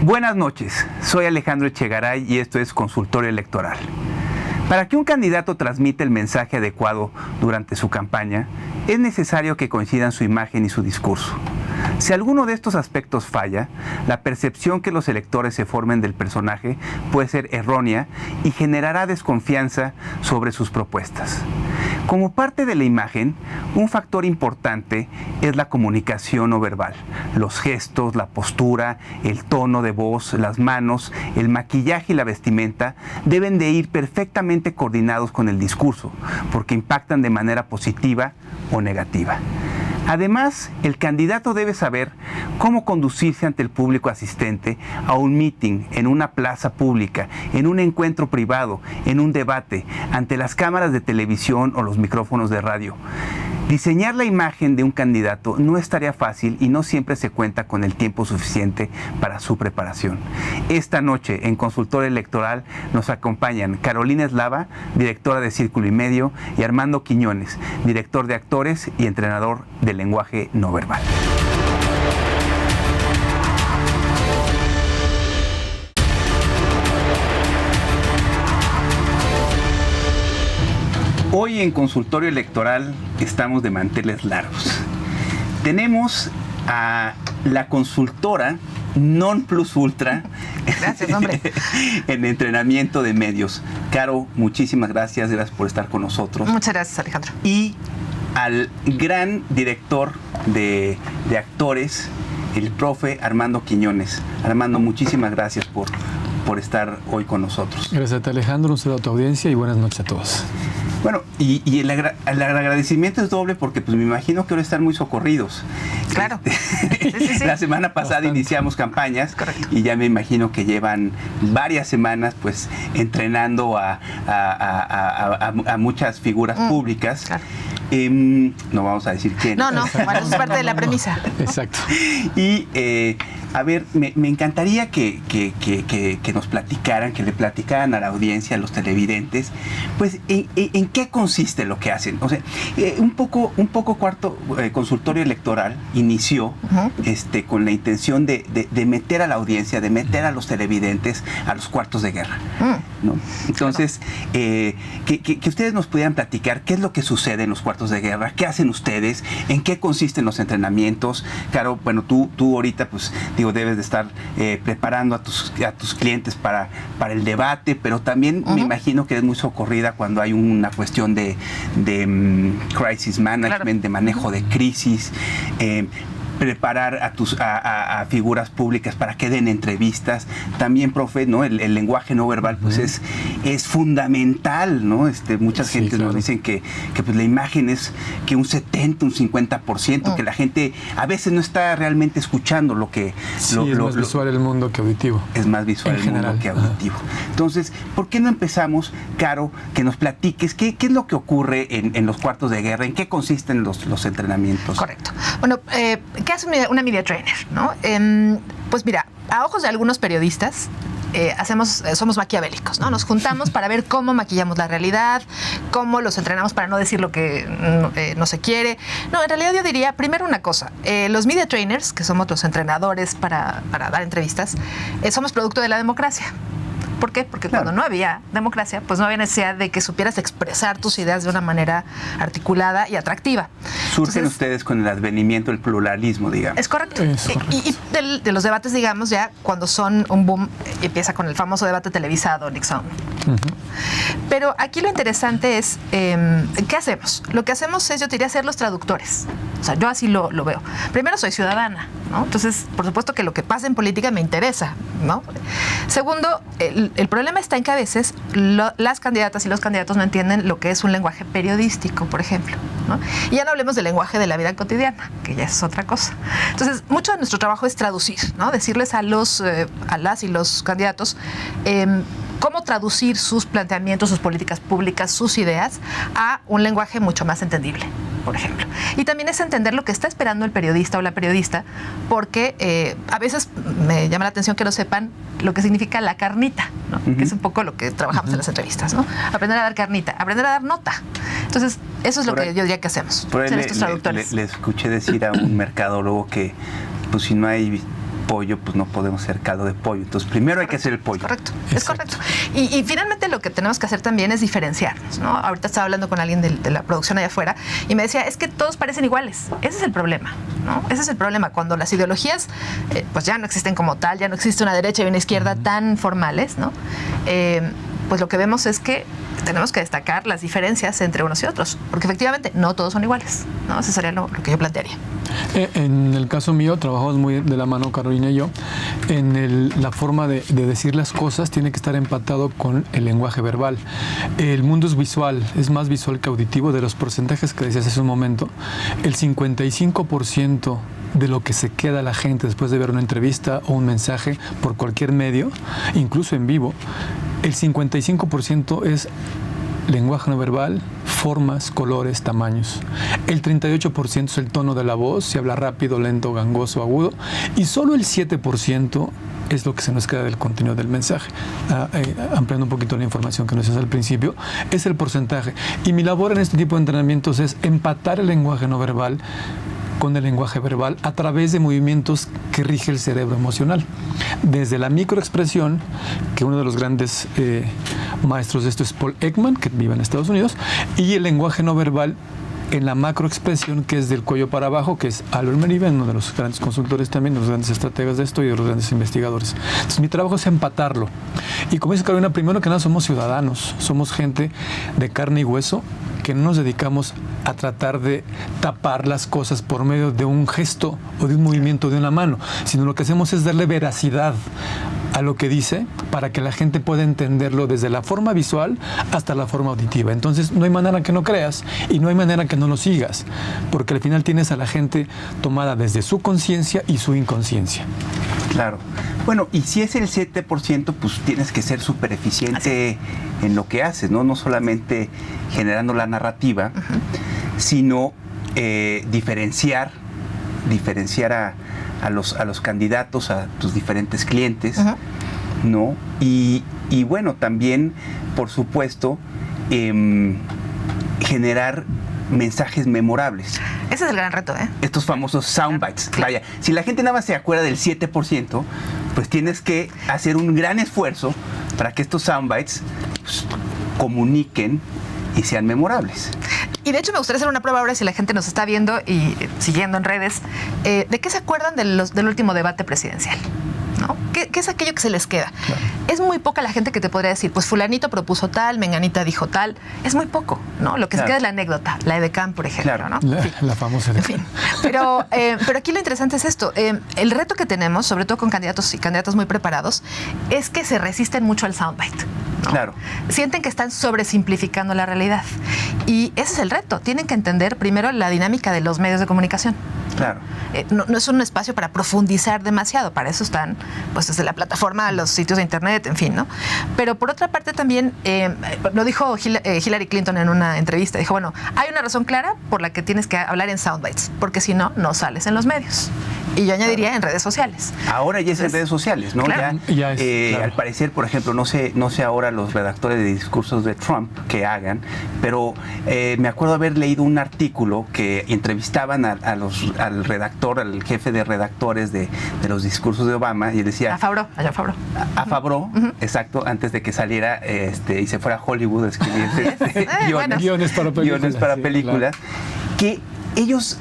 Buenas noches, soy Alejandro Echegaray y esto es Consultorio Electoral. Para que un candidato transmita el mensaje adecuado durante su campaña, es necesario que coincidan su imagen y su discurso. Si alguno de estos aspectos falla, la percepción que los electores se formen del personaje puede ser errónea y generará desconfianza sobre sus propuestas. Como parte de la imagen, un factor importante es la comunicación no verbal. Los gestos, la postura, el tono de voz, las manos, el maquillaje y la vestimenta deben de ir perfectamente coordinados con el discurso, porque impactan de manera positiva o negativa. Además, el candidato debe saber cómo conducirse ante el público asistente a un meeting, en una plaza pública, en un encuentro privado, en un debate, ante las cámaras de televisión o los micrófonos de radio. Diseñar la imagen de un candidato no es tarea fácil y no siempre se cuenta con el tiempo suficiente para su preparación. Esta noche en Consultorio Electoral nos acompañan Carolina Eslava, directora de Círculo y Medio, y Armando Quiñones, director de actores y entrenador de lenguaje no verbal. Hoy en Consultorio Electoral estamos de manteles largos. Tenemos a la consultora non plus ultra. Gracias, hombre. En entrenamiento de medios. Caro, muchísimas gracias por estar con nosotros. Muchas gracias, Alejandro. Y al gran director de actores, el profe Armando Quiñones. Armando, muchísimas gracias por estar hoy con nosotros. Gracias a ti, Alejandro, un saludo a tu audiencia y buenas noches a todos. Bueno, y el agradecimiento es doble porque pues me imagino que ahora están muy socorridos. Claro. Sí. La semana pasada bastante. Iniciamos campañas. Correcto. Y ya me imagino que llevan varias semanas pues entrenando a muchas figuras públicas. Claro. No vamos a decir quién. No, bueno, eso es parte de la premisa. Exacto. Y a ver, me encantaría que nos platicaran, que le platicaran a la audiencia, a los televidentes, pues en qué consiste lo que hacen. O sea, un poco Consultorio Electoral inició con la intención de meter a la audiencia, de meter a los televidentes a los cuartos de guerra, ¿no? Entonces, que ustedes nos pudieran platicar qué es lo que sucede en los cuartos de guerra, qué hacen ustedes, en qué consisten los entrenamientos. Claro, bueno, tú ahorita pues debes de estar preparando a tus clientes para el debate, pero también me imagino que eres muy socorrida cuando hay una cuestión de crisis management, claro, de manejo de crisis, preparar a figuras públicas para que den entrevistas. También, profe, ¿no? El lenguaje no verbal pues es fundamental, ¿no? Muchas gentes nos dicen que pues la imagen es que un 70, un 50%, que la gente a veces no está realmente escuchando lo que... Sí, es más visual el mundo que auditivo. Es más visual el mundo que auditivo. Entonces, ¿por qué no empezamos, Caro, que nos platiques qué es lo que ocurre en los cuartos de guerra, en qué consisten los entrenamientos? Correcto. Bueno, ¿qué hace una media trainer, no? Pues mira, a ojos de algunos periodistas, somos maquiavélicos, ¿no? Nos juntamos para ver cómo maquillamos la realidad, cómo los entrenamos para no decir lo que no se quiere. No, en realidad yo diría, primero una cosa, los media trainers, que somos los entrenadores para dar entrevistas, somos producto de la democracia. ¿Por qué? Porque claro, cuando no había democracia, pues no había necesidad de que supieras expresar tus ideas de una manera articulada y atractiva. Surgen ustedes con el advenimiento del pluralismo, digamos. Es correcto. Y de los debates, digamos, ya cuando son un boom, empieza con el famoso debate televisado, Nixon. Pero aquí lo interesante es, ¿qué hacemos? Lo que hacemos es, yo te diría, ser los traductores. O sea, yo así lo veo. Primero, soy ciudadana, ¿no? Entonces, por supuesto que lo que pasa en política me interesa, ¿no? Segundo, el problema está en que a veces las candidatas y los candidatos no entienden lo que es un lenguaje periodístico, por ejemplo, ¿no? Y ya no hablemos del lenguaje de la vida cotidiana, que ya es otra cosa. Entonces, mucho de nuestro trabajo es traducir, ¿no? Decirles a las y los candidatos cómo traducir sus planteamientos, sus políticas públicas, sus ideas a un lenguaje mucho más entendible, por ejemplo. Y también es entender lo que está esperando el periodista o la periodista, porque a veces me llama la atención que no sepan lo que significa la carnita, ¿no? Que es un poco lo que trabajamos en las entrevistas, ¿no? Aprender a dar carnita, aprender a dar nota. Entonces, eso es lo que yo diría que hacemos, ser estos traductores. Le escuché decir a un mercadólogo que pues si no hay pollo, pues no podemos hacer caldo de pollo. Entonces, primero hay que hacer el pollo. Es correcto. Y finalmente lo que tenemos que hacer también es diferenciarnos, ¿no? Ahorita estaba hablando con alguien de la producción allá afuera y me decía, es que todos parecen iguales. Ese es el problema, ¿no? Ese es el problema. Cuando las ideologías, pues ya no existen como tal, ya no existe una derecha y una izquierda tan formales, ¿no? Pues lo que vemos es que tenemos que destacar las diferencias entre unos y otros, porque efectivamente no todos son iguales, ¿no? Eso sería lo que yo plantearía. En el caso mío, trabajamos muy de la mano Carolina y yo, la forma de decir las cosas tiene que estar empatado con el lenguaje verbal. El mundo es visual, es más visual que auditivo. De los porcentajes que decías hace un momento, el 55% de lo que se queda la gente después de ver una entrevista o un mensaje por cualquier medio, incluso en vivo, el 55% es lenguaje no verbal, formas, colores, tamaños. El 38% es el tono de la voz, si habla rápido, lento, gangoso, agudo. Y solo el 7% es lo que se nos queda del contenido del mensaje. Ampliando un poquito la información que nos hace al principio, es el porcentaje. Y mi labor en este tipo de entrenamientos es empatar el lenguaje no verbal con el lenguaje verbal a través de movimientos que rige el cerebro emocional. Desde la microexpresión, que uno de los grandes maestros de esto es Paul Ekman, que vive en Estados Unidos, y el lenguaje no verbal en la macroexpresión, que es del cuello para abajo, que es Albert Mehrabian, uno de los grandes consultores también, de los grandes estrategas de esto y de los grandes investigadores. Entonces, mi trabajo es empatarlo. Y como dice Carolina, primero que nada somos ciudadanos, somos gente de carne y hueso, que no nos dedicamos a tratar de tapar las cosas por medio de un gesto o de un movimiento de una mano, sino lo que hacemos es darle veracidad a lo que dice para que la gente pueda entenderlo desde la forma visual hasta la forma auditiva. Entonces no hay manera que no creas y no hay manera que no lo sigas, porque al final tienes a la gente tomada desde su conciencia y su inconsciencia. Claro. Bueno, y si es el 7%, pues tienes que ser súper eficiente en lo que haces, ¿no? No solamente generando la narrativa, sino diferenciar a los candidatos, a tus diferentes clientes, ¿no? Y bueno, también, por supuesto, generar mensajes memorables. Ese es el gran reto, ¿eh? Estos famosos soundbites. Vaya, si la gente nada más se acuerda del 7%, pues tienes que hacer un gran esfuerzo para que estos soundbites pues, comuniquen y sean memorables. Y de hecho me gustaría hacer una prueba ahora, si la gente nos está viendo y siguiendo en redes, ¿de qué se acuerdan del último debate presidencial? ¿No? ¿Qué es aquello que se les queda? Claro. Es muy poca la gente que te podría decir, pues fulanito propuso tal, menganita dijo tal. Es muy poco, ¿no? Lo que se queda es la anécdota, la edecán, por ejemplo, ¿no? La famosa edecán. En fin. Pero aquí lo interesante es esto. El reto que tenemos, sobre todo con candidatos y candidatas muy preparados, es que se resisten mucho al soundbite, ¿no? Claro. Sienten que están sobresimplificando la realidad. Y ese es el reto. Tienen que entender primero la dinámica de los medios de comunicación. Claro. No es un espacio para profundizar demasiado. Para eso están, pues, desde la plataforma, los sitios de internet, en fin, ¿no? Pero por otra parte también, lo dijo Hillary Clinton en una entrevista. Dijo, bueno, hay una razón clara por la que tienes que hablar en soundbites, porque si no, no sales en los medios. Y yo añadiría en redes sociales. Ahora ya es en redes sociales, ¿no? Claro. Ya es, al parecer, por ejemplo, no sé ahora los redactores de discursos de Trump que hagan, pero me acuerdo haber leído un artículo que entrevistaban al redactor, al jefe de redactores de los discursos de Obama, y decía... A Favreau. A Favreau, exacto, antes de que saliera y se fuera a Hollywood a escribir guiones para películas, claro. Que ellos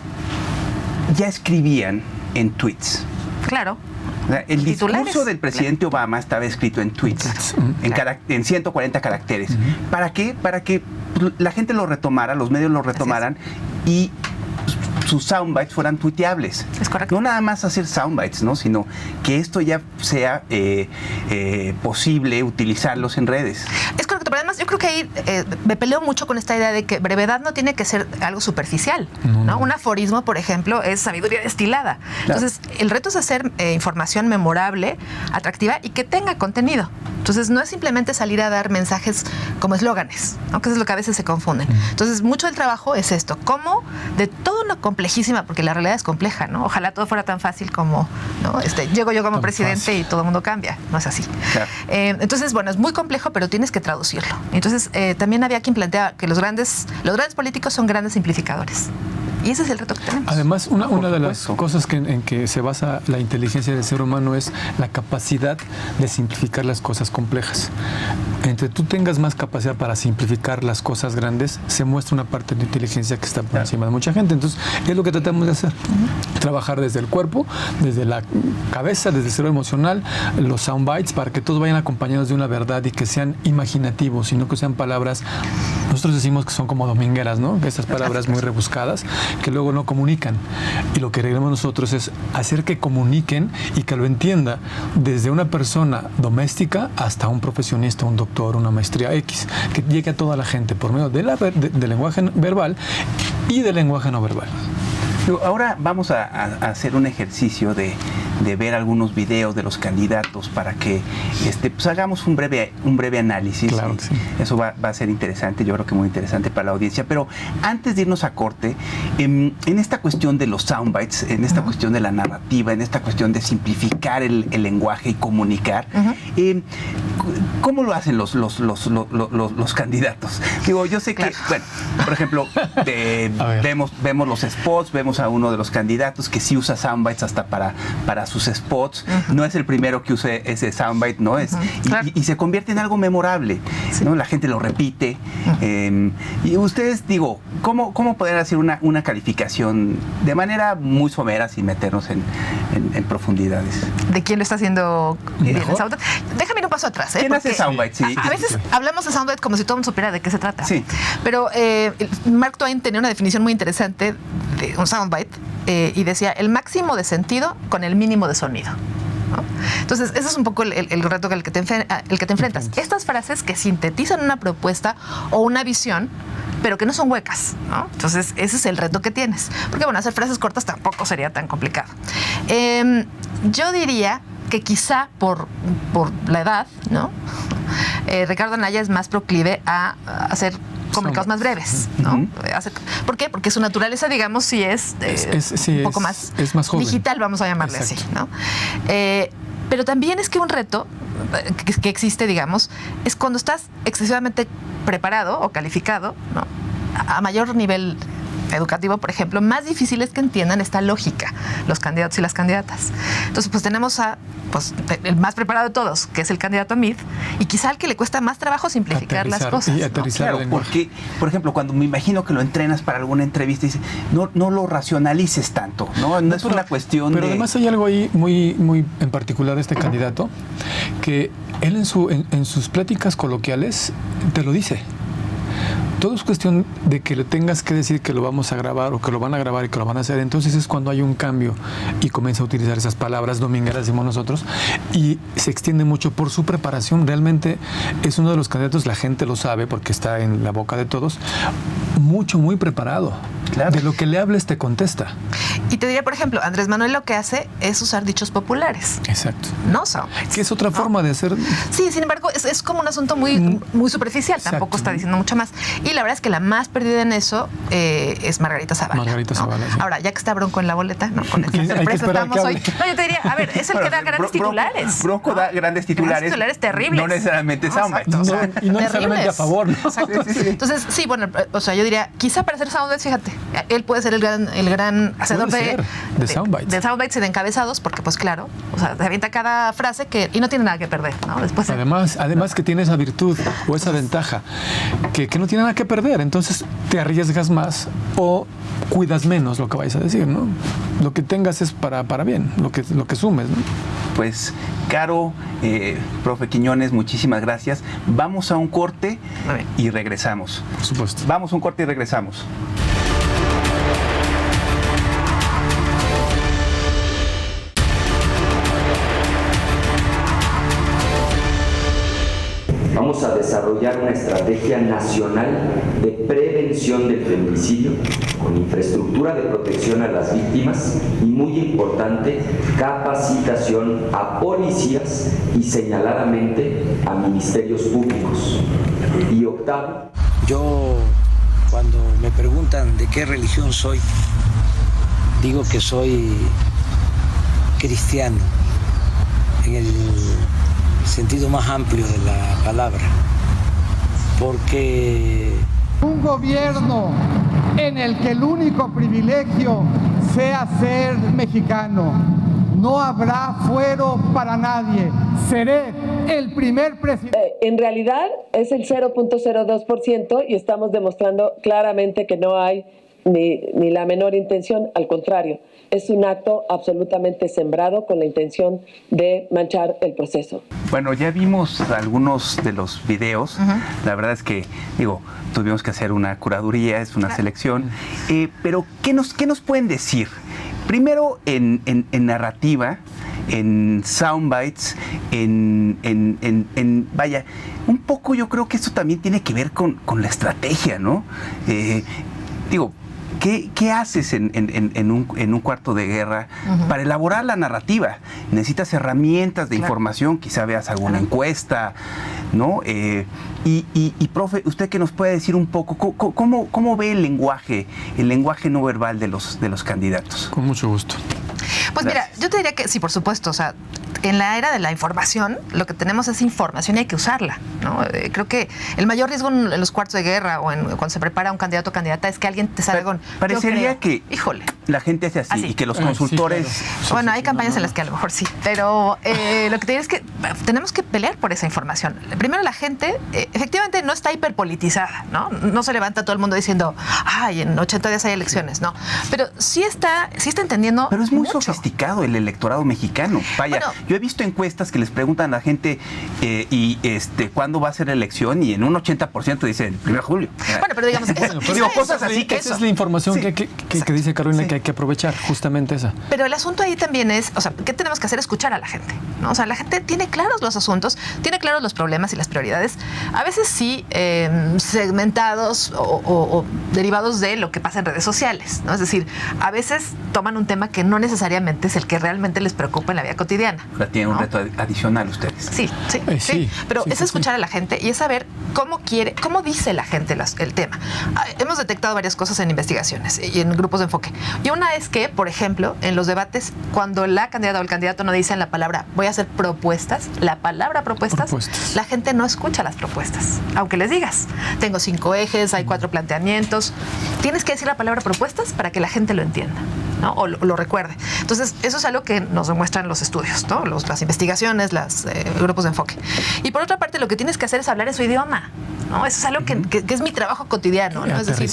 ya escribían en tweets. Claro. El discurso del presidente Obama estaba escrito en tweets, en 140 caracteres. ¿Para qué? Para que la gente lo retomara, los medios lo retomaran y sus soundbites fueran tuiteables. Es correcto. No nada más hacer soundbites, ¿no? Sino que esto ya sea posible utilizarlos en redes. Es correcto, pero además yo creo que ahí me peleo mucho con esta idea de que brevedad no tiene que ser algo superficial, ¿no? Un aforismo, por ejemplo, es sabiduría destilada. Claro. Entonces, el reto es hacer información memorable, atractiva y que tenga contenido. Entonces, no es simplemente salir a dar mensajes como eslóganes, ¿no? Que eso es lo que a veces se confunden. Entonces, mucho del trabajo es esto, cómo de toda una complejísima, porque la realidad es compleja, ¿no? Ojalá todo fuera tan fácil como, ¿no? Llego yo como presidente y todo el mundo cambia. No es así. Claro. Entonces, bueno, es muy complejo, pero tienes que traducirlo. Entonces, también había quien plantea que los grandes políticos son grandes simplificadores. Y ese es el reto que tenemos. Además, una de las cosas en que se basa la inteligencia del ser humano es la capacidad de simplificar las cosas complejas. Entre tú tengas más capacidad para simplificar las cosas grandes, se muestra una parte de la inteligencia que está por encima de mucha gente. Entonces, es lo que tratamos de hacer. Trabajar desde el cuerpo, desde la cabeza, desde el cerebro emocional, los soundbites, para que todos vayan acompañados de una verdad y que sean imaginativos, y no que sean palabras, nosotros decimos que son como domingueras, ¿no? Estas palabras muy rebuscadas que luego no comunican. Y lo que queremos nosotros es hacer que comuniquen y que lo entienda desde una persona doméstica hasta un profesionista, un doctor, una maestría X, que llegue a toda la gente por medio del lenguaje verbal y del lenguaje no verbal. Ahora vamos a hacer un ejercicio de ver algunos videos de los candidatos para que pues hagamos un breve análisis. Claro que sí. Eso va a ser interesante, yo creo que muy interesante para la audiencia. Pero antes de irnos a corte, en esta cuestión de los soundbites, en esta cuestión de la narrativa, en esta cuestión de simplificar el lenguaje y comunicar, ¿cómo lo hacen los candidatos? Digo, yo sé que, bueno, por ejemplo, vemos los spots, vemos a uno de los candidatos que sí usa soundbites hasta para sus spots. No es el primero que use ese soundbite, ¿no? Y se convierte en algo memorable, ¿no? La gente lo repite. Y ustedes, digo, ¿cómo poder hacer una calificación de manera muy somera sin meternos en profundidades? ¿De quién lo está haciendo bien el soundbite? Déjame ir un paso atrás. ¿Quién hace soundbite? Sí. A veces hablamos de soundbite como si todo el mundo supiera de qué se trata. Sí. Pero Mark Twain tenía una definición muy interesante de un soundbite y decía el máximo de sentido con el mínimo de sonido, ¿no? Entonces, ese es un poco el reto al que te enfrentas. Estas frases que sintetizan una propuesta o una visión, pero que no son huecas, ¿no? Entonces, ese es el reto que tienes. Porque, bueno, hacer frases cortas tampoco sería tan complicado. Yo diría que quizá por la edad, ¿no? Ricardo Anaya es más proclive a hacer comunicados más breves, ¿no? ¿Por qué? Porque su naturaleza, digamos, sí es un poco más joven, digital, vamos a llamarle así, ¿no? Pero también es que un reto que existe, digamos, es cuando estás excesivamente preparado o calificado, ¿no? A mayor nivel educativo, por ejemplo, más difícil es que entiendan esta lógica los candidatos y las candidatas. Entonces, pues tenemos el más preparado de todos, que es el candidato Meade, y quizá al que le cuesta más trabajo simplificar las cosas. Y aterrizar, ¿no? Claro, porque, por ejemplo, cuando me imagino que lo entrenas para alguna entrevista, dice, no lo racionalices tanto, ¿no? No es una cuestión pero además hay algo ahí muy en particular de este candidato, que él en sus pláticas coloquiales te lo dice. Todo es cuestión de que le tengas que decir que lo vamos a grabar o que lo van a grabar y que lo van a hacer. Entonces es cuando hay un cambio y comienza a utilizar esas palabras domingueras, decimos nosotros, y se extiende mucho por su preparación. Realmente es uno de los candidatos, la gente lo sabe porque está en la boca de todos, muy preparado. Claro. De lo que le hables te contesta. Y te diría, por ejemplo, Andrés Manuel lo que hace es usar dichos populares. Exacto. No soundbites. Que es otra forma de hacer. Sí, sin embargo, es como un asunto muy superficial. Exacto. Tampoco está diciendo mucho más. Y la verdad es que la más perdida en eso es Margarita Zavala. Margarita Zavala, sí. Ahora, ya que está Bronco en la boleta, ¿no? Con esta sorpresa estamos hoy. No, yo te diría, a ver, es el que da grandes titulares. Bronco da grandes titulares. Grandes titulares terribles. No necesariamente soundbites. Y no necesariamente a favor, ¿no? Exacto. Sí. Entonces, sí, bueno, o sea, yo diría, quizá para hacer soundbites, fíjate, él puede ser el gran hacedor de soundbites. De soundbites y de encabezados, porque pues claro, o sea, se avienta cada frase y no tiene nada que perder, ¿no? Después además que tiene esa virtud o esa ventaja que no tiene nada que perder, entonces te arriesgas más o cuidas menos lo que vayas a decir, ¿no? Lo que tengas es para bien, lo que sumes, ¿no? Pues, Caro, profe Quiñones, muchísimas gracias. Vamos a un corte y regresamos. Por supuesto. Vamos a un corte y regresamos. Vamos a desarrollar una estrategia nacional de prevención del feminicidio con infraestructura de protección a las víctimas y, muy importante, capacitación a policías y señaladamente a ministerios públicos. Y octavo, yo cuando me preguntan de qué religión soy, digo que soy cristiano en el sentido más amplio de la palabra, porque un gobierno en el que el único privilegio sea ser mexicano. No habrá fuero para nadie. Seré el primer presidente. En realidad es el 0.02% y estamos demostrando claramente que no hay ni la menor intención, al contrario. Es un acto absolutamente sembrado con la intención de manchar el proceso. Bueno, ya vimos algunos de los videos. La verdad es que, tuvimos que hacer una curaduría, es una selección. Pero, ¿qué nos pueden decir? Primero, en narrativa, en soundbites, vaya, un poco yo creo que esto también tiene que ver con la estrategia, ¿no? ¿Qué haces en un cuarto de guerra para elaborar la narrativa? Necesitas herramientas de información, quizá veas alguna encuesta, ¿no? Y profe, ¿usted qué nos puede decir un poco? ¿Cómo ve el lenguaje no verbal de los candidatos? Con mucho gusto. Pues mira, yo te diría que sí, por supuesto, o sea, en la era de la información, lo que tenemos es información y hay que usarla, ¿no? Creo que el mayor riesgo en los cuartos de guerra o cuando se prepara un candidato o candidata es que alguien te salga con... Parecería que la gente hace así y que los consultores... Sí, claro. Bueno, hay campañas en las que a lo mejor sí, pero lo que te diría es que tenemos que pelear por esa información. Primero, la gente efectivamente no está hiperpolitizada, ¿no? No se levanta todo el mundo diciendo, ay, en 80 días hay elecciones, ¿no? Pero sí está entendiendo. Pero es muy mucho sofisticado el electorado mexicano. Vaya, bueno, yo he visto encuestas que les preguntan a la gente cuándo va a ser la elección y en un 80% dicen el 1 de julio. Bueno, pero digamos, cosas así que esa es la información que dice Carolina que hay que aprovechar, justamente esa. Pero el asunto ahí también es, o sea, ¿qué tenemos que hacer? Escuchar a la gente, ¿no? O sea, la gente tiene claros los asuntos, tiene claros los problemas y las prioridades, a veces sí segmentados o derivados de lo que pasa en redes sociales, ¿no? Es decir, a veces toman un tema que no necesariamente es el que realmente les preocupa en la vida cotidiana. O sea, tienen un reto adicional ustedes. Sí. Pero es escuchar a la gente y es saber cómo dice la gente el tema. Hemos detectado varias cosas en investigaciones y en grupos de enfoque. Y una es que, por ejemplo, en los debates, cuando la candidata o el candidato no dicen la palabra voy a hacer propuestas, la palabra propuestas, la gente no escucha las propuestas. Aunque les digas, tengo 5 ejes, hay 4 planteamientos, tienes que decir la palabra propuestas para que la gente lo entienda, ¿no? O lo recuerde. Entonces, eso es algo que nos demuestran los estudios, ¿no? Las investigaciones, los grupos de enfoque. Y por otra parte, lo que tienes que hacer es hablar en su idioma, ¿no? Eso es algo que es mi trabajo cotidiano, ¿no? Es decir,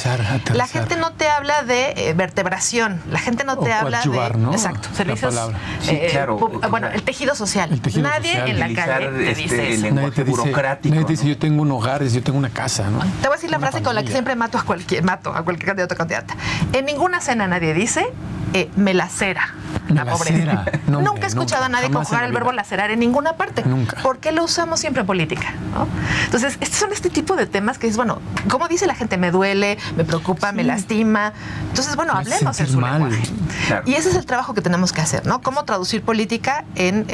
la gente no te habla de vertebración, la gente no te habla de... ¿no? Exacto, servicios... claro. Bueno, el tejido social. Nadie en la calle te dice eso. El lenguaje burocrático. Nadie te dice, yo tengo un hogar, yo tengo una casa, ¿no? Te voy a decir la frase con la que siempre mato a cualquier candidato o candidata. En ninguna cena nadie dice me lacera la pobreza. Nunca he escuchado a nadie conjugar el verbo lacerar en ninguna parte. Nunca. ¿Por qué lo usamos siempre en política? ¿No? Entonces, son este tipo de temas que es, bueno, ¿cómo dice la gente? Me duele, me preocupa, me lastima. Entonces, bueno, hablemos en su lenguaje. Claro. Y ese es el trabajo que tenemos que hacer, ¿no? Cómo traducir política en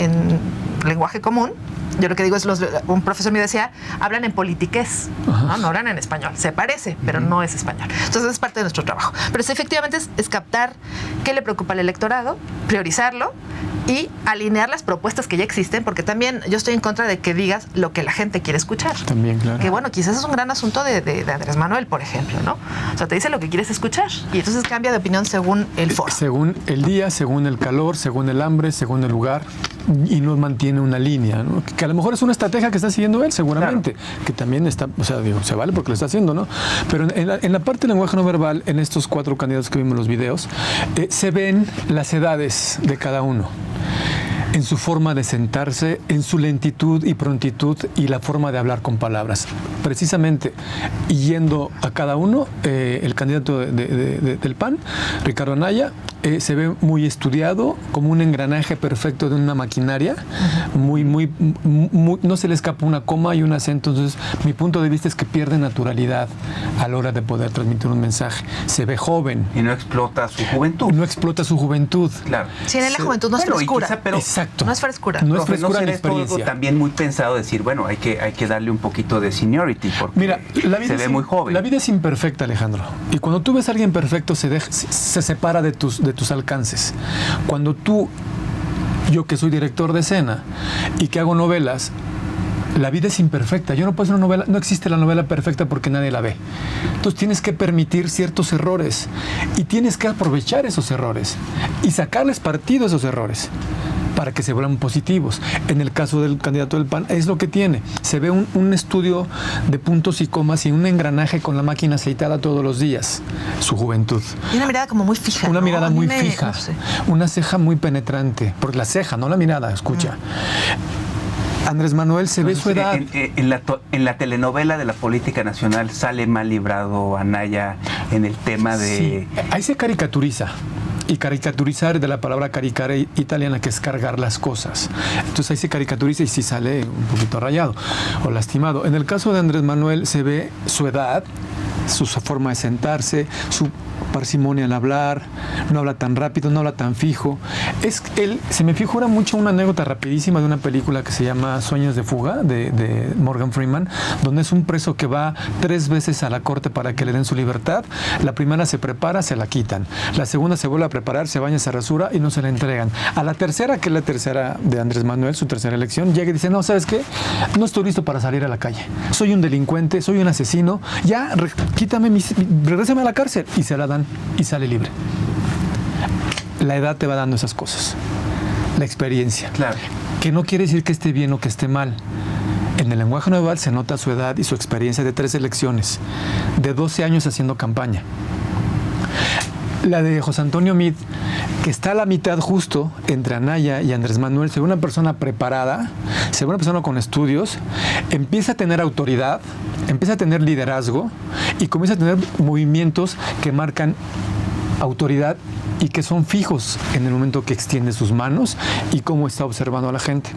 lenguaje común. Yo lo que digo es, un profesor me decía, hablan en politiqués, no hablan en español. Se parece, pero no es español. Entonces es parte de nuestro trabajo. Pero efectivamente es captar qué le preocupa al electorado, priorizarlo y alinear las propuestas que ya existen, porque también yo estoy en contra de que digas lo que la gente quiere escuchar. También, claro. Que bueno, quizás es un gran asunto de Andrés Manuel, por ejemplo, ¿no? O sea, te dice lo que quieres escuchar y entonces cambia de opinión según el foro. Según el día, según el calor, según el hambre, según el lugar, y no mantiene una línea, ¿no? Que a lo mejor es una estrategia que está siguiendo él, seguramente, claro. Que también está, o sea, digo, se vale porque lo está haciendo, ¿no? Pero en la parte del lenguaje no verbal, en estos 4 candidatos que vimos en los videos, se ven las edades de cada uno, en su forma de sentarse, en su lentitud y prontitud y la forma de hablar con palabras. Precisamente, yendo a cada uno, el candidato del PAN, Ricardo Anaya, se ve muy estudiado, como un engranaje perfecto de una maquinaria, muy, no se le escapa una coma y un acento. Entonces, mi punto de vista es que pierde naturalidad a la hora de poder transmitir un mensaje. Se ve joven. Y no explota su juventud. No explota su juventud. Claro. Sí, en la juventud no es frescura. Exacto. No es frescura. No es frescura ni experiencia. Todo también muy pensado decir, bueno, hay que darle un poquito de seniority porque mira, la vida se ve muy joven. La vida es imperfecta, Alejandro. Y cuando tú ves a alguien perfecto, se separa de tus alcances. Cuando yo que soy director de escena y que hago novelas, La vida es imperfecta. Yo no puedo hacer una novela, no existe la novela perfecta porque nadie la ve. Entonces tienes que permitir ciertos errores y tienes que aprovechar esos errores y sacarles partido a esos errores para que se vuelvan positivos. En el caso del candidato del PAN, es lo que tiene. Se ve un estudio de puntos y comas y un engranaje con la máquina aceitada todos los días. Su juventud. Y una mirada como muy fija. Una mirada muy fija. fija. No sé. Una ceja muy penetrante. Porque la ceja, no la mirada, escucha. Andrés Manuel se ve su edad. En la telenovela de la política nacional sale mal librado Anaya en el tema de... Sí, ahí se caricaturiza. Y caricaturizar de la palabra caricare italiana, que es cargar las cosas. Entonces ahí se caricaturiza y sí sale un poquito rayado o lastimado. En el caso de Andrés Manuel se ve su edad, su forma de sentarse, su parsimonia al hablar, no habla tan rápido, no habla tan fijo. Se me figura mucho una anécdota rapidísima de una película que se llama Sueños de fuga, de Morgan Freeman, donde es un preso que va 3 veces a la corte para que le den su libertad. La primera se prepara, se la quitan. La segunda se vuelve a preparar, se baña, se rasura y no se la entregan. A la tercera, que es la tercera de Andrés Manuel, su tercera elección, llega y dice, no, ¿sabes qué? No estoy listo para salir a la calle. Soy un delincuente, soy un asesino, ya, regrésame a la cárcel. Y se la dan y sale libre. La edad te va dando esas cosas. La experiencia. Claro. Que no quiere decir que esté bien o que esté mal. En el lenguaje no verbal se nota su edad y su experiencia de 3 elecciones, de 12 años haciendo campaña. La de José Antonio Meade, que está a la mitad justo entre Anaya y Andrés Manuel, se ve una persona preparada, se ve una persona con estudios, empieza a tener autoridad, empieza a tener liderazgo y comienza a tener movimientos que marcan autoridad y que son fijos en el momento que extiende sus manos y cómo está observando a la gente.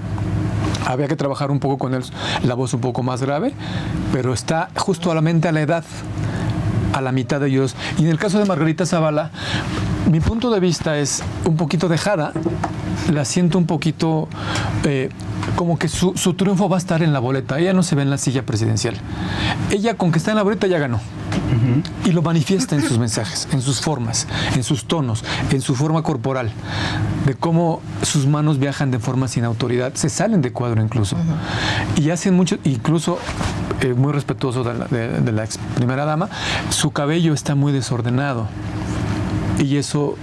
Había que trabajar un poco con él, la voz un poco más grave, pero está justo a la mente a la edad, a la mitad de ellos. Y en el caso de Margarita Zavala, mi punto de vista es un poquito dejada, la siento un poquito como que su triunfo va a estar en la boleta. Ella no se ve en la silla presidencial. Ella, con que está en la boleta, ya ganó. Y lo manifiesta en sus mensajes, en sus formas, en sus tonos, en su forma corporal, de cómo sus manos viajan de forma sin autoridad, se salen de cuadro incluso. Y hacen mucho, incluso muy respetuoso de la ex primera dama, su cabello está muy desordenado. Y eso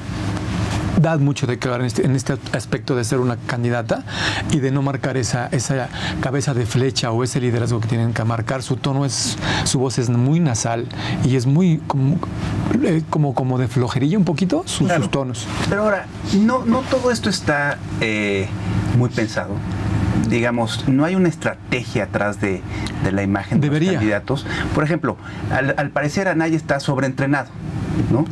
da mucho de que hablar en este aspecto de ser una candidata y de no marcar esa cabeza de flecha o ese liderazgo que tienen que marcar. Su voz es muy nasal y es muy como de flojerilla un poquito sus tonos. Pero ahora, no todo esto está muy pensado. Digamos, no hay una estrategia atrás de la imagen de los candidatos. Por ejemplo, al parecer Anaya está sobreentrenado, ¿no?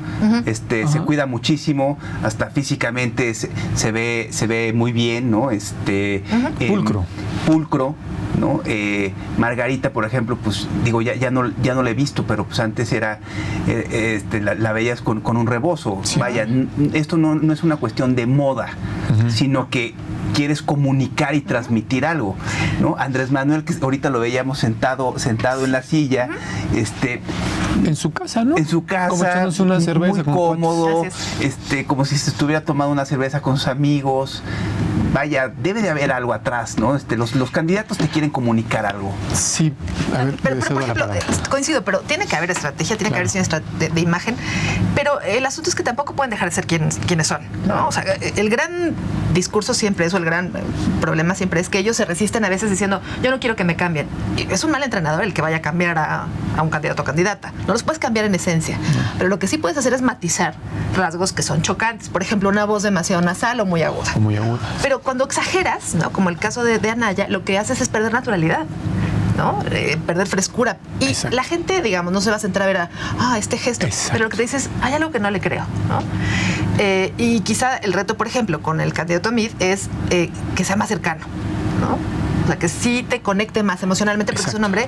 Se cuida muchísimo, hasta físicamente se ve muy bien, ¿no? Pulcro, ¿no? Margarita, por ejemplo, pues digo, ya no la he visto, pero pues antes era la veías con un rebozo. Sí. Vaya, esto no es una cuestión de moda, sino que quieres comunicar y transmitir algo, ¿no? Andrés Manuel, que ahorita lo veíamos sentado en la silla, en su casa, ¿no? En su casa, como echándose una cerveza, muy cómodo, como si se estuviera tomando una cerveza con sus amigos. Vaya, debe de haber algo atrás, ¿no? Los candidatos te quieren comunicar algo. Sí, a ver, pero por ejemplo, coincido, pero tiene que haber estrategia, tiene que haber cine de imagen, pero el asunto es que tampoco pueden dejar de ser quienes son, ¿no? O sea, el gran discurso siempre es, o el gran problema siempre es que ellos se resisten a veces diciendo, yo no quiero que me cambien. Y es un mal entrenador el que vaya a cambiar a un candidato o candidata. No los puedes cambiar en esencia, pero lo que sí puedes hacer es matizar rasgos que son chocantes. Por ejemplo, una voz demasiado nasal o muy aguda. Pero cuando exageras, ¿no? Como el caso de Anaya, lo que haces es perder naturalidad, ¿no? Perder frescura. Y la gente, digamos, no se va a centrar a ver este gesto. Exacto. Pero lo que te dices, hay algo que no le creo, ¿no? Y quizá el reto, por ejemplo, con el candidato Meade es que sea más cercano, ¿no? O sea, que sí te conecte más emocionalmente, porque es un hombre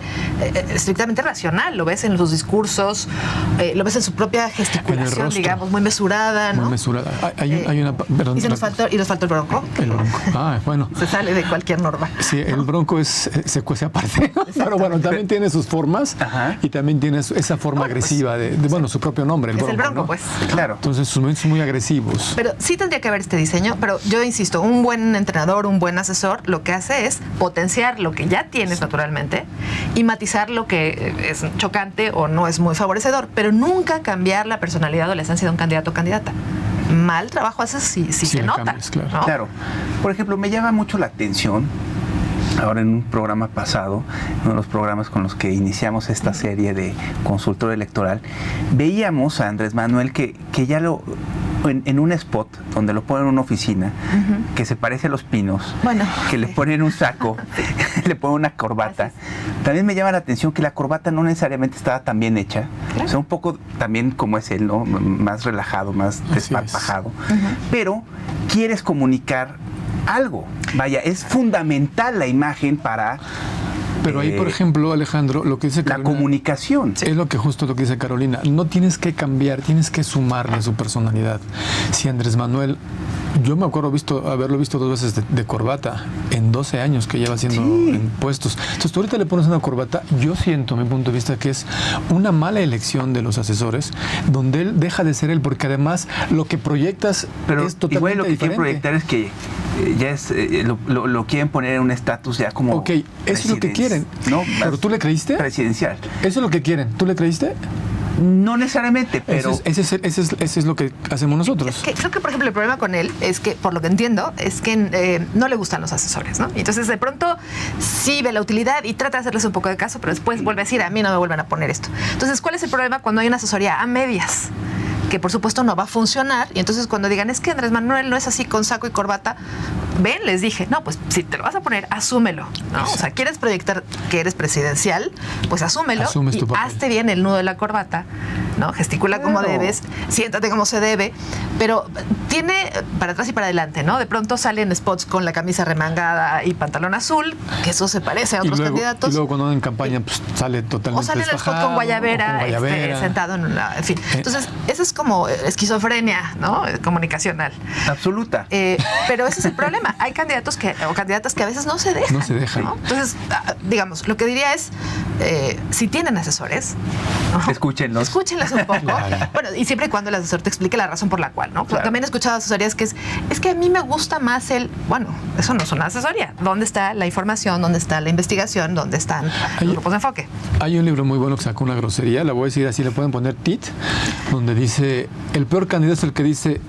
estrictamente racional. Lo ves en sus discursos, lo ves en su propia gesticulación, digamos, muy mesurada, ¿no? Muy mesurada. Hay una... Perdón, y nos faltó el bronco. El bronco. Bueno. Se sale de cualquier norma. Sí, el bronco se cuece aparte. Pero bueno, también tiene sus formas. Ajá. Y también tiene esa forma agresiva de su propio nombre, el bronco. Es el bronco, ¿no? Pues. Claro. Entonces sus momentos son muy agresivos. Pero sí tendría que haber este diseño, pero yo insisto, un buen entrenador, un buen asesor, lo que hace es potenciar lo que ya tienes naturalmente y matizar lo que es chocante o no es muy favorecedor, pero nunca cambiar la personalidad o la esencia de un candidato o candidata. Mal trabajo haces si se nota. Cambias, claro. ¿no? Claro. Por ejemplo, me llama mucho la atención, ahora en un programa pasado, uno de los programas con los que iniciamos esta serie de consultor electoral, veíamos a Andrés Manuel que ya en un spot donde lo ponen en una oficina, que se parece a Los Pinos, que le ponen un saco, le ponen una corbata. También me llama la atención que la corbata no necesariamente estaba tan bien hecha, o sea, un poco también como es él, ¿no? Más relajado, más desparpajado, pero quieres comunicar algo. Vaya, es fundamental la imagen para... Pero ahí, por ejemplo, Alejandro, lo que dice Carolina, la comunicación. es lo que justo lo que dice Carolina. No tienes que cambiar, tienes que sumarle su personalidad. Si Andrés Manuel, yo me acuerdo haberlo visto 2 veces de corbata en 12 años que lleva haciendo en puestos. Entonces, tú ahorita le pones una corbata, yo siento, mi punto de vista, que es una mala elección de los asesores, donde él deja de ser él, porque además lo que proyectas pero es totalmente igual lo que diferente. quieren proyectar es que ya es lo quieren poner en un estatus ya como Ok, eso es lo que quieren. ¿no? ¿Pero tú le creíste? Presidencial. Eso es lo que quieren. ¿Tú le creíste? No necesariamente, pero... Ese es lo que hacemos nosotros. Creo que, por ejemplo, el problema con él es que, por lo que entiendo, es que no le gustan los asesores, ¿no? Y entonces, de pronto, sí ve la utilidad y trata de hacerles un poco de caso, pero después vuelve a decir, a mí no me vuelven a poner esto. Entonces, ¿cuál es el problema cuando hay una asesoría a medias? Que por supuesto no va a funcionar, y entonces cuando digan, es que Andrés Manuel no es así con saco y corbata, ven, les dije, no, pues si te lo vas a poner, asúmelo, ¿no? O sea, quieres proyectar que eres presidencial, pues asúmelo. Asumes y tu papel. hazte bien el nudo de la corbata, ¿no? Gesticula como debes, siéntate como se debe, pero tiene para atrás y para adelante, ¿no? De pronto salen spots con la camisa remangada y pantalón azul, que eso se parece a otros candidatos. Y luego cuando en campaña pues sale totalmente o sale en el spot desfajado, con guayabera, o con sentado en una... En fin, entonces, eso es como esquizofrenia, ¿no? Comunicacional. Absoluta. Pero ese es el problema. Hay candidatos o candidatas que a veces no se dejan. No se dejan. ¿no? Entonces, digamos, lo que diría es, si tienen asesores, ¿no? Escúchenlos un poco. Claro. Bueno, y siempre y cuando el asesor te explique la razón por la cual, ¿no? Claro. También he escuchado asesorías que es que a mí me gusta más bueno, eso no es una asesoría. ¿Dónde está la información? ¿Dónde está la investigación? ¿Dónde están los grupos de enfoque? Hay un libro muy bueno que sacó una grosería, la voy a decir así, le pueden poner TIT, donde dice, el peor candidato es el que dice,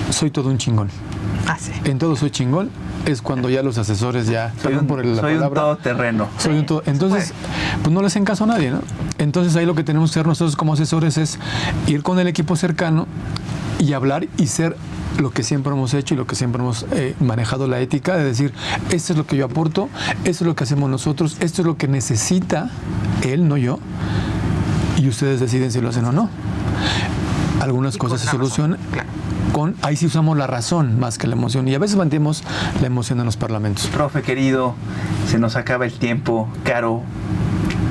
soy todo un chingón. Ah, sí. En todo soy chingón, es cuando ya los asesores ya... soy un todoterreno. Entonces, pues no le hacen caso a nadie, ¿no? Entonces ahí lo que tenemos que hacer nosotros como asesores es ir con el equipo cercano y hablar y ser lo que siempre hemos hecho y lo que siempre hemos manejado la ética, de decir, esto es lo que yo aporto, esto es lo que hacemos nosotros, esto es lo que necesita él, no yo, y ustedes deciden si lo hacen o no. Algunas cosas se solucionan ahí sí usamos la razón más que la emoción, y a veces mantenemos la emoción en los parlamentos. Profe querido, se nos acaba el tiempo. Caro,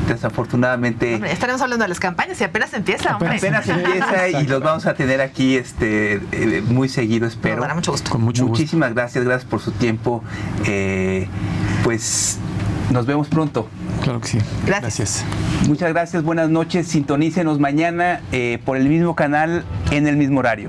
desafortunadamente... Hombre, estaremos hablando de las campañas y apenas empieza, hombre. Apenas empieza y los vamos a tener aquí muy seguido, espero. Me dará mucho gusto. Con mucho Muchísimas gracias por su tiempo. Pues nos vemos pronto. Claro que sí. Gracias. Muchas gracias, buenas noches. Sintonícenos mañana por el mismo canal, en el mismo horario.